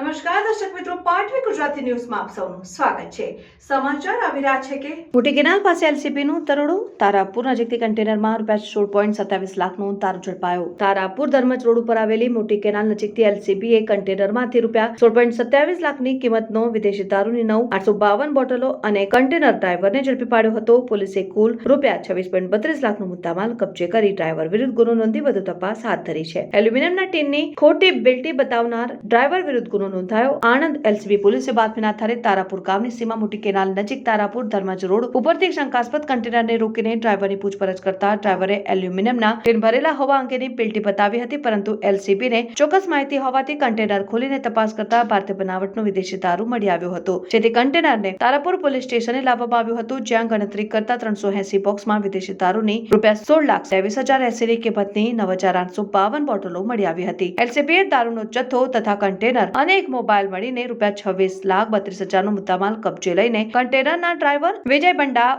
નમસ્કાર દર્શક મિત્રો, પાટવી ગુજરાતી ન્યૂઝમાં આપ સૌનું સ્વાગત છે। સમાચાર આવી રહ્યા છે કે મોટી કેનાલ પાસે એલસીબીનું દરોડો। તારાપુર નજીકથી કન્ટેનરમાં ₹16.27 લાખનો તારો ઝડપાયો। તારાપુર ધર્મજ રોડ ઉપર આવેલી મોટી કેનાલ નજીકથી એલસીબીએ કન્ટેનરમાંથી ₹16.27 લાખની કિંમતનો વિદેશી દારૂની 852 બોટલો અને કન્ટેનર ડ્રાઈવરને ઝડપી પાડ્યો હતો। પોલીસે કુલ ₹26.32 લાખનો મુદ્દામાલ કબજે કરી ડ્રાઈવર વિરુદ્ધ ગુનો નોંધી વધુ તપાસ હાથ ધરી છે। એલ્યુમિનિયમના ટીનની ખોટી બિલ્ટી બતાવનાર ડ્રાઈવર વિરુદ્ધ ગુનો નોંધાયો। આણંદ એલસીબી પોલીસે બાતમીના આધારે તારાપુર ગામની સીમા મોટી કેનાલ નજીક તારાપુર ધર્મજ રોડ ઉપરથી એક શંકાસ્પદ કન્ટેનરને રોકીને ડ્રાઈવરની પૂછપરછ કરતા ડ્રાઈવરે એલ્યુમિનિયમના ટીન ભરેલા હોવા અંગેની બિલ્ટી બતાવી હતી, પરંતુ એલસીબીને ચોક્કસ માહિતી હોવાથી કન્ટેનર ખોલીને તપાસ કરતા ભારતીય બનાવટનો વિદેશી દારૂ મળી આવ્યો હતો, જેથી કન્ટેનરને તારાપુર પોલીસ સ્ટેશને લાવવામાં આવ્યું હતું, જ્યાં ગણતરી કરતા 380 બોક્સમાં વિદેશી દારૂની ₹16,23,080 ની કિંમતની 9,852 બોટલો મળી આવી હતી। એલસીબીએ દારૂનો જથ્થો તથા કન્ટેનર અને એક મોબાઈલ મળીને ₹26,32,000 નો મુદ્દામાલ કબજે લઈને કન્ટેનરના ડ્રાઈવર વિજય બંડા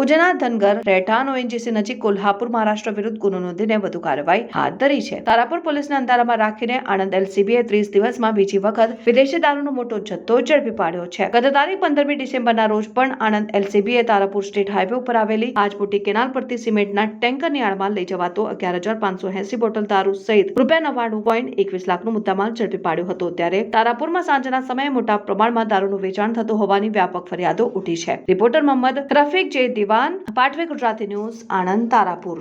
ઉજના ધનગર રહેઠાણ ઓએનજીસી નજીક કોલ્હાપુર મહારાષ્ટ્ર વિરુદ્ધ ગુનો નોંધીને વધુ કાર્યવાહી હાથ ધરી છે। તારાપુર પોલીસને અંધારામાં રાખીને આણંદ એલસીબીએ 30 દિવસમાં બીજી વખત વિદેશી દારૂનો મોટો જથ્થો ઝડપી પાડ્યો છે। ગત તારીખ 15મી ડિસેમ્બરના રોજ પણ આણંદ એલસીબીએ તારાપુર સ્ટેટ હાઈવે ઉપર આવેલી આજમોટી કેનાલ પરથી સિમેન્ટના ટેન્કરની આડમાં લઈ જવાતો 11,580 બોટલ દારૂ સહિત ₹99.21 લાખનો મુદ્દામાલ ઝડપી પાડ્યો હતો। ત્યારે તારાપુરમાં સાંજના સમયે મોટા પ્રમાણમાં દારૂનું વેચાણ થતું હોવાની વ્યાપક ફરિયાદો ઉઠી છે। રિપોર્ટર મોહમ્મદ રફીક જે દિવાન, પાટવી ગુજરાતી ન્યૂઝ, આણંદ, તારાપુર।